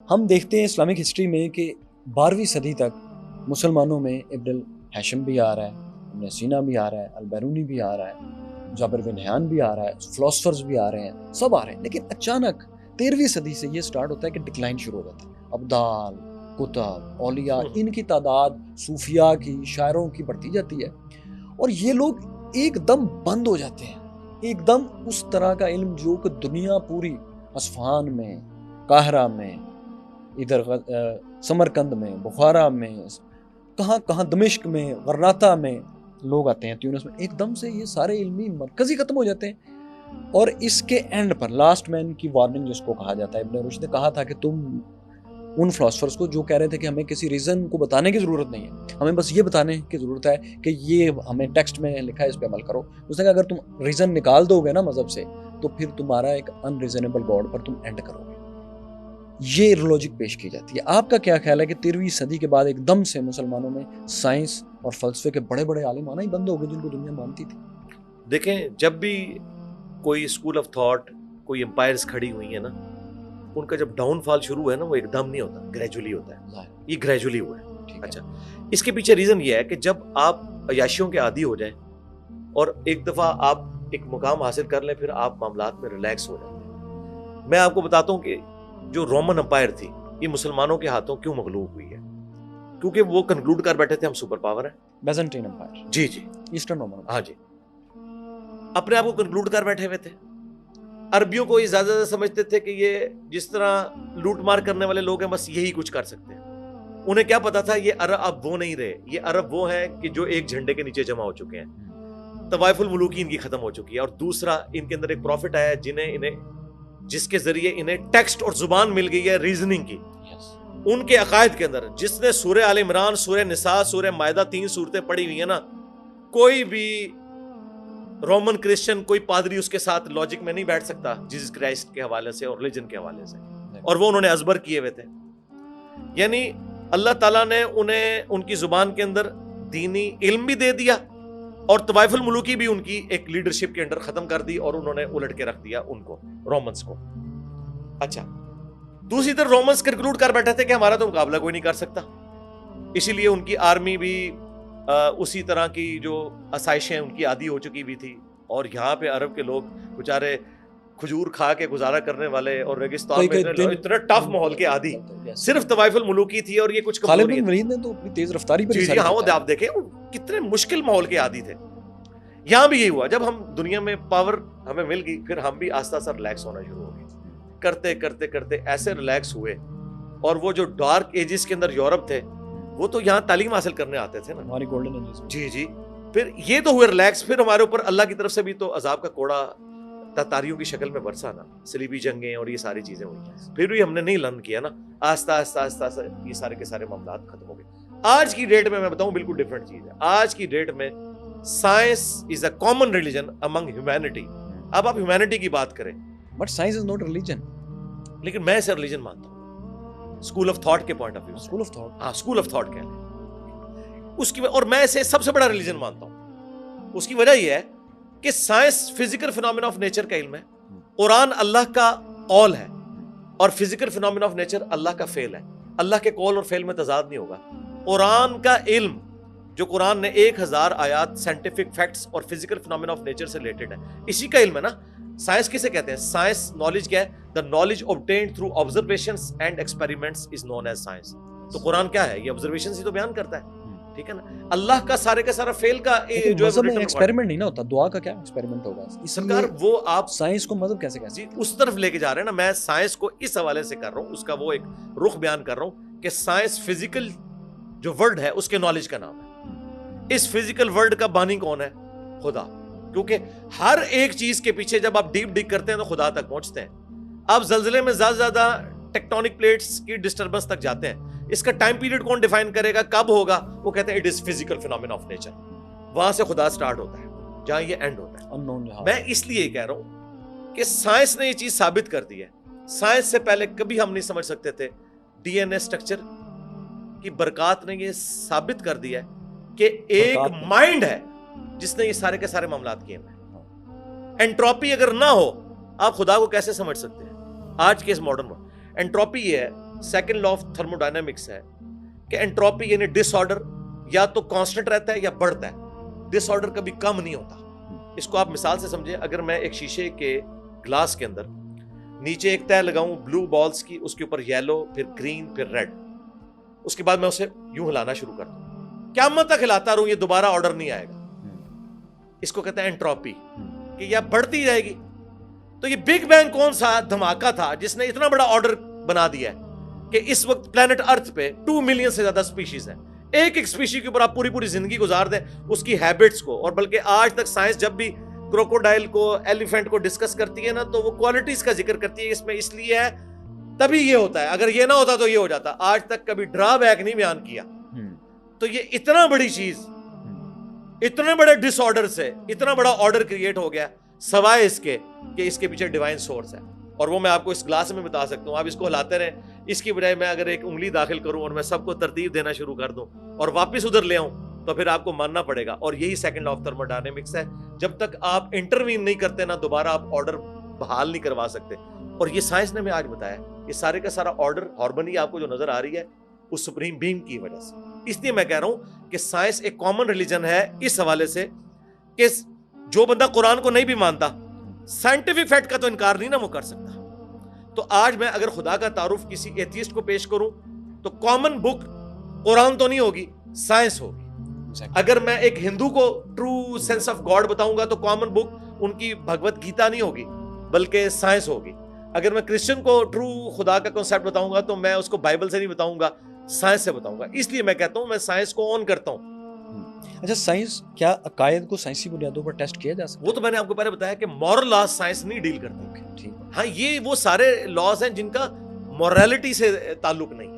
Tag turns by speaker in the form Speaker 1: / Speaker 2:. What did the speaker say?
Speaker 1: ہم دیکھتے ہیں اسلامک ہسٹری میں کہ 12ویں صدی تک مسلمانوں میں ابن الہاشم بھی آ رہا ہے، ابن سینا بھی آ رہا ہے، البیرونی بھی آ رہا ہے، جابر بن حیان بھی آ رہا ہے، فلاسفرز بھی آ رہے ہیں، سب آ رہے ہیں. لیکن اچانک 13ویں صدی سے یہ سٹارٹ ہوتا ہے کہ ڈکلائن شروع ہو جاتا ہے. ابدال، کتب، اولیاء، ان کی تعداد صوفیاء کی، شاعروں کی بڑھتی جاتی ہے، اور یہ لوگ ایک دم بند ہو جاتے ہیں. ایک دم اس طرح کا علم جو کہ دنیا پوری اصفہان میں، قاہرہ میں، ادھر سمرقند میں، بخارا میں، کہاں دمشق میں، غرناطہ میں لوگ آتے ہیں، تیونس میں، ایک دم سے یہ سارے علمی مرکز ہی ختم ہو جاتے ہیں. اور اس کے اینڈ پر لاسٹ مین کی وارننگ جس کو کہا جاتا ہے، ابن رشد نے کہا تھا کہ تم ان فلاسفرز کو جو کہہ رہے تھے کہ ہمیں کسی ریزن کو بتانے کی ضرورت نہیں ہے، ہمیں بس یہ بتانے کی ضرورت ہے کہ یہ ہمیں ٹیکسٹ میں لکھا ہے، اس پہ عمل کرو. اس نے کہا اگر تم ریزن نکال دو گے نا مذہب سے تو پھر تمہارا ایک ان ریزنیبل گاڈ پر تم اینڈ کرو گے. یہ لاجک پیش کی جاتی ہے. آپ کا کیا خیال ہے کہ 13ویں صدی کے بعد ایک دم سے مسلمانوں میں سائنس اور فلسفے کے بڑے بڑے عالم آنا ہی بند ہو گئے جن کو دنیا مانتی تھی؟
Speaker 2: دیکھیں، جب بھی کوئی اسکول آف تھاٹ، کوئی امپائرز کھڑی ہوئی ہیں نا، ان کا جب ڈاؤن فال شروع ہوا ہے نا، وہ ایک دم نہیں ہوتا، گریجولی ہوتا ہے. یہ گریجولی ہوا ہے. اچھا، اس کے پیچھے ریزن یہ ہے کہ جب آپ عیاشیوں کے عادی ہو جائیں اور ایک دفعہ آپ ایک مقام حاصل کر لیں، پھر آپ معاملات میں ریلیکس ہو جاتے ہیں. میں آپ کو بتاتا ہوں کہ جو رومن امپائر تھی، یہ مسلمانوں کے ہاتھوں کیوں مغلوب ہوئی ہے؟ کیونکہ وہ کنکلوڈ کر بیٹھے تھے ہم سپر پاور ہیں.
Speaker 1: بیزنٹین امپائر،
Speaker 2: جی
Speaker 1: ایسٹرن رومن،
Speaker 2: ہاں جی، اپنے آپ کو کنکلوڈ کر بیٹھے ہوئے تھے. عربیوں کو یہ زیادہ سمجھتے تھے کہ یہ جس طرح لوٹ مار کرنے والے لوگ ہیں، بس یہی کچھ کر سکتے ہیں. انہیں کیا پتا تھا یہ عرب اب وہ نہیں رہے، یہ عرب وہ ہیں کہ جو ایک جھنڈے کے نیچے جمع ہو چکے ہیں. طوائف الملوکی ان کی ختم ہو چکی ہے، اور دوسرا ان کے اندر ایک پروفٹ آیا جس کے ذریعے انہیں ٹیکسٹ اور زبان مل گئی ہے ریزننگ کی. ان کے عقائد کے اندر جس نے سورہ آل عمران، سورہ نساء، سورہ مائدہ 3 سورتیں پڑھی ہوئی ہیں نا، کوئی بھی رومن کرسچن، کوئی پادری اس کے ساتھ لاجک میں نہیں بیٹھ سکتا جیسس کرائسٹ کے حوالے سے اور ریلیجن کے حوالے سے. اور وہ انہوں نے ازبر کیے ہوئے تھے. یعنی اللہ تعالیٰ نے انہیں ان کی زبان کے اندر دینی علم بھی دے دیا، اور طوائف الملوکی بھی ان کی ایک لیڈرشپ کے انڈر ختم کر دی، اور انہوں نے الٹ کے رکھ دیا ان کو، رومنز کو. اچھا، دوسری طرف رومنز کنکلوڈ کر بیٹھے تھے کہ ہمارا تو مقابلہ کوئی نہیں کر سکتا، اسی لیے ان کی آرمی بھی اسی طرح کی جو آسائشیں ان کی عادی ہو چکی بھی تھی. اور یہاں پہ عرب کے لوگ بیچارے کھجور کھا کے گزارا کرنے والے اور ریگستان میں اتنا ٹف ماحول کے عادی، صرف طوائف الملوکی تھی اور یہ کچھ
Speaker 1: خالد بن ولید نے تو اپنی تیز رفتاری پر
Speaker 2: جی ہاں، وہ آپ دیکھیں کتنے مشکل ماحول کے عادی تھے. یہاں بھی یہی ہوا، جب ہم دنیا میں پاور ہمیں مل گئی، پھر ہم بھی آہستہ آہستہ ریلیکس ہونا شروع ہو گئے. کرتے کرتے کرتے ایسے ریلیکس ہوئے، اور وہ جو ڈارک ایجز کے اندر یورپ تھے، وہ تو یہاں تعلیم حاصل کرنے آتے تھے نا،
Speaker 1: ہماری گولڈن ایجز.
Speaker 2: جی پھر یہ تو ہوئے ریلیکس. پھر ہمارے اوپر اللہ کی طرف سے بھی تو عذاب کا کوڑا تاتاریوں کی شکل میں برسا نا، صلیبی جنگیں اور یہ ساری چیزیں ہوئی. پھر بھی ہم نے نہیں لرن کیا نا، آہستہ آہستہ یہ سارے کے سارے معاملات ختم ہو گئے. آج کی ڈیٹ میں بتاؤں بالکل ڈفرینٹ چیز ہے. آج کی ڈیٹ میں science is a common religion among humanity. اب آپ ہیومینٹی کی بات کریں،
Speaker 1: but science is not religion.
Speaker 2: لیکن میں اسے ریلیجن مانتا ہوں اسکول آف تھاٹ کے point of view.
Speaker 1: School of thought,
Speaker 2: ہاں، اسکول آف تھاٹ کہہ لیں اس کی، اور میں اسے سب سے بڑا ریلیجن مانتا ہوں. اس کی وجہ یہ ہے کہ science physical phenomena of nature کا علم ہے، قرآن اللہ کا قول ہے، اور فزیکل فینومینا آف نیچر اللہ کا فعل ہے. اللہ کے قول اور فعل میں تضاد نہیں ہوگا. قرآن کا علم جو قرآن نے 1000 آیات سائنٹیفک فیکٹس اور فزیکل فینومینا آف نیچر سے ریلیٹڈ ہے، اسی کا علم ہے نا. سائنس کسے کہتے ہیں؟ سائنس نالج کیا ہے؟ the knowledge obtained through observations and experiments is known as science. تو قرآن کیا ہے؟ یہ observations ہی تو بیان کرتا ہے، ٹھیک ہے نا. اللہ کا سارے کا سارا فیل کا جو ہے
Speaker 1: ایکسپیریمنٹ نہیں نا ہوتا. دعا کا کیا ایکسپیریمنٹ ہوگا؟
Speaker 2: سرکار وہ آپ
Speaker 1: سائنس کو مذہب کیسے کہتے
Speaker 2: ہیں؟ اس طرف لے کے جا رہے ہیں نا. میں سائنس کو اس حوالے سے کر رہا ہوں، اس کا وہ ایک رخ بیان کر رہا ہوں کہ سائنس فزیکل جو ورلڈ ہے اس کے نالج کا نام ہے. اس فزیکل ورلڈ کا بانی کون ہے؟ خدا. کیونکہ ہر ایک چیز کے پیچھے جب آپ ڈیپ ڈگ کرتے ہیں تو خدا تک پہنچتے ہیں. آپ زلزلے میں زیادہ ٹیکٹونک پلیٹس کی ڈسٹربنس تک جاتے ہیں، اس کا ٹائم پیریڈ کون ڈیفائن کرے گا، کب ہوگا؟ وہ کہتے ہیں it is physical phenomena of nature. وہاں سے خدا سٹارٹ ہوتا ہے جہاں یہ اینڈ ہوتا ہے. میں اس لیے کہہ رہا ہوں کہ سائنس نے یہ چیز ثابت کر دی ہے. سائنس سے پہلے کبھی ہم نہیں سمجھ سکتے تھے. ڈی این اے اسٹرکچر کی برکات نے یہ ثابت کر دیا ہے کہ ایک مائنڈ ہے جس نے یہ سارے کے سارے معاملات کیے ہیں. انٹروپی اگر نہ ہو، آپ خدا کو کیسے سمجھ سکتے ہیں آج کے اس ماڈرن میں؟ انٹروپی یہ ہے سیکنڈ لا آف تھرموڈائنامکس ہے کہ انٹروپی یعنی ڈس آرڈر یا تو کانسٹنٹ رہتا ہے یا بڑھتا ہے، ڈس آرڈر کبھی کم نہیں ہوتا. اس کو آپ مثال سے سمجھیں، اگر میں ایک شیشے کے گلاس کے اندر نیچے ایک تہ لگاؤں بلو بالز کی، اس کے اوپر یلو، پھر گرین، پھر ریڈ، اس کے بعد میں اسے یوں ہلانا شروع کر دوں، قیامت تک ہلاتا رہوں، یہ دوبارہ آرڈر نہیں آئے گا. اس کو کہتے ہیں انٹروپی، کہ یہ بڑھتی جائے گی. تو یہ بگ بینگ کون سا دھماکہ تھا جس نے اتنا بڑا آرڈر بنا دیا ہے کہ اس وقت پلانٹ ارتھ پہ 2 ملین سے زیادہ سپیشیز ہیں. ایک اسپیشی کے اوپر آپ پوری زندگی گزار دیں، اس کی ہیبٹس کو، اور بلکہ آج تک سائنس جب بھی کروکوڈائل کو، ایلیفینٹ کو ڈسکس کرتی ہے نا، تو وہ کوالٹیز کا ذکر کرتی ہے، اس میں اس لیے ہے، تبھی یہ ہوتا ہے، اگر یہ نہ ہوتا تو یہ ہو جاتا. آج تک کبھی ڈرا بیک نہیں بیان کیا. تو یہ اتنا بڑی چیز، اتنے بڑے ڈس آرڈر سے اتنا بڑا آرڈر کریٹ ہو گیا، سوائے اس کے کہ اس کے پیچھے ڈیوائن سورس ہے. اور وہ میں آپ کو اس گلاس میں بتا سکتا ہوں، آپ اس کو ہلاتے رہیں، اس کی بجائے میں اگر ایک انگلی داخل کروں اور میں سب کو ترتیب دینا شروع کر دوں اور واپس ادھر لے آؤں، تو پھر آپ کو ماننا پڑے گا. اور یہی سیکنڈ لا آف تھرموڈائنامکس ہے، جب تک آپ انٹروین نہیں کرتے نا، دوبارہ آپ آرڈر بحال نہیں کروا سکتے. اور یہ سائنس نے ہمیں آج بتایا، یہ سارے کا سارا آرڈر، ہارمونی آپ کو جو نظر آ رہی ہے، اس سپریم بینگ کی وجہ سے. اس لیے میں کہہ رہا ہوں کہ سائنس ایک کامن ریلیجن ہے اس حوالے سے کہ جو بندہ قرآن کو نہیں بھی مانتا، سائنٹیفک فیکٹ کا تو انکار نہیں نا وہ کر سکتا. تو آج میں اگر خدا کا تعارف کسی ایتھیسٹ کو پیش کروں تو کامن بک قرآن تو نہیں ہوگی، سائنس ہوگی. اگر میں ایک ہندو کو ٹرو سینس آف گاڈ بتاؤں گا تو کامن بک ان کی بھگوت گیتا نہیں ہوگی بلکہ سائنس ہوگی. اگر میں کرسچن کو ٹرو خدا کا کنسیپٹ بتاؤں گا تو میں اس کو بائبل سے نہیں بتاؤں گا، سائنس سے بتاؤں گا. اس لیے میں کہتا ہوں میں سائنس کو آن کرتا ہوں.
Speaker 1: اچھا، سائنس کیا عقائد کو سائنسی بنیادوں پر ٹیسٹ کیا جا سکتا
Speaker 2: وہ تو میں نے آپ کو پہلے بتایا کہ مورل لاز سائنس نہیں ڈیل کرتی.
Speaker 1: ٹھیک.
Speaker 2: ہاں، یہ وہ سارے لاز ہیں جن کا مورالٹی سے تعلق نہیں.